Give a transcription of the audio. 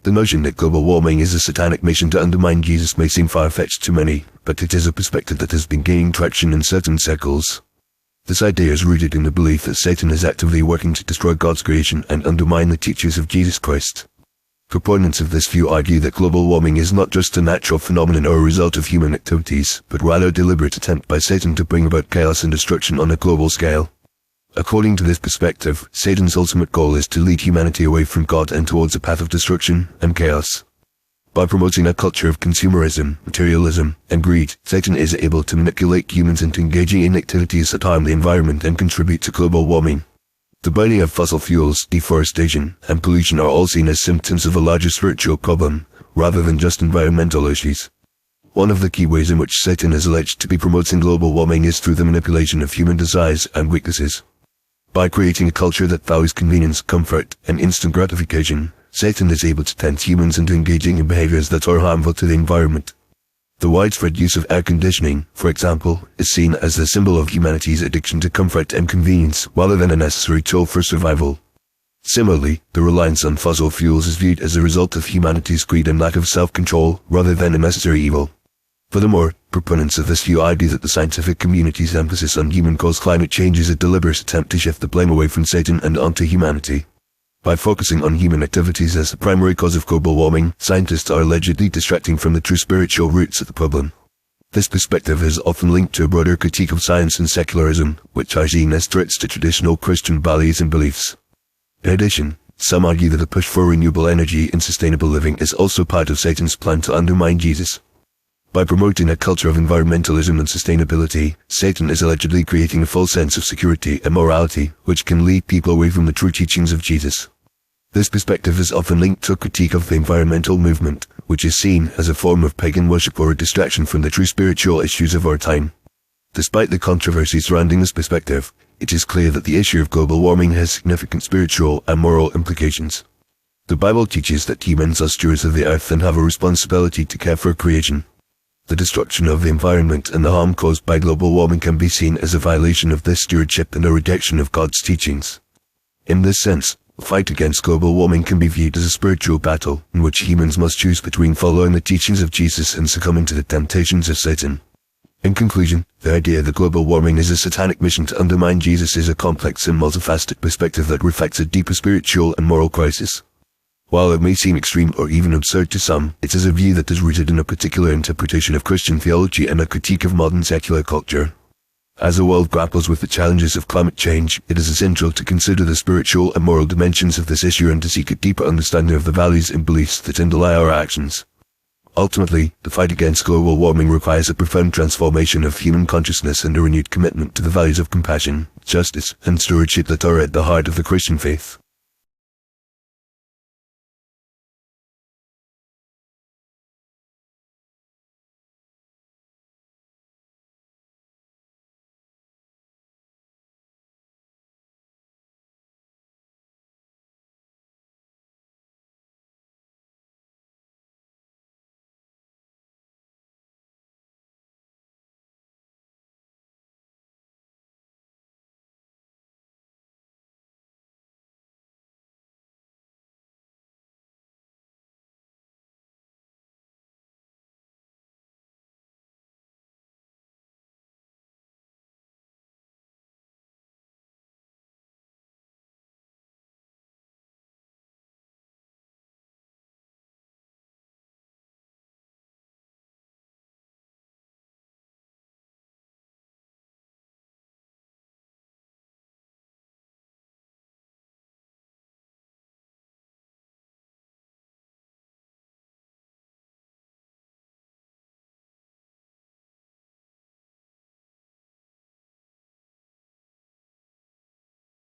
The notion that global warming is a satanic mission to undermine Jesus may seem far-fetched to many, but it is a perspective that has been gaining traction in certain circles. This idea is rooted in the belief that Satan is actively working to destroy God's creation and undermine the teachings of Jesus Christ. Proponents of this view argue that global warming is not just a natural phenomenon or a result of human activities, but rather a deliberate attempt by Satan to bring about chaos and destruction on a global scale. According to this perspective, Satan's ultimate goal is to lead humanity away from God and towards a path of destruction and chaos. By promoting a culture of consumerism, materialism, and greed, Satan is able to manipulate humans into engaging in activities that harm the environment and contribute to global warming. The burning of fossil fuels, deforestation, and pollution are all seen as symptoms of a larger spiritual problem, rather than just environmental issues. One of the key ways in which Satan is alleged to be promoting global warming is through the manipulation of human desires and weaknesses. By creating a culture that values convenience, comfort, and instant gratification, Satan is able to tempt humans into engaging in behaviors that are harmful to the environment. The widespread use of air conditioning, for example, is seen as a symbol of humanity's addiction to comfort and convenience rather than a necessary tool for survival. Similarly, the reliance on fossil fuels is viewed as a result of humanity's greed and lack of self-control rather than a necessary evil. Furthermore, proponents of this view argue that the scientific community's emphasis on human-caused climate change is a deliberate attempt to shift the blame away from Satan and onto humanity. By focusing on human activities as the primary cause of global warming, scientists are allegedly distracting from the true spiritual roots of the problem. This perspective is often linked to a broader critique of science and secularism, which are seen as threats to traditional Christian values and beliefs. In addition, some argue that the push for renewable energy and sustainable living is also part of Satan's plan to undermine Jesus. By promoting a culture of environmentalism and sustainability, Satan is allegedly creating a false sense of security and morality, which can lead people away from the true teachings of Jesus. This perspective is often linked to a critique of the environmental movement, which is seen as a form of pagan worship or a distraction from the true spiritual issues of our time. Despite the controversy surrounding this perspective, it is clear that the issue of global warming has significant spiritual and moral implications. The Bible teaches that humans are stewards of the earth and have a responsibility to care for creation. The destruction of the environment and the harm caused by global warming can be seen as a violation of this stewardship and a rejection of God's teachings. In this sense, the fight against global warming can be viewed as a spiritual battle in which humans must choose between following the teachings of Jesus and succumbing to the temptations of Satan. In conclusion, the idea that global warming is a satanic mission to undermine Jesus is a complex and multifaceted perspective that reflects a deeper spiritual and moral crisis. While it may seem extreme or even absurd to some, it is a view that is rooted in a particular interpretation of Christian theology and a critique of modern secular culture. As the world grapples with the challenges of climate change, it is essential to consider the spiritual and moral dimensions of this issue and to seek a deeper understanding of the values and beliefs that underlie our actions. Ultimately, the fight against global warming requires a profound transformation of human consciousness and a renewed commitment to the values of compassion, justice, and stewardship that are at the heart of the Christian faith.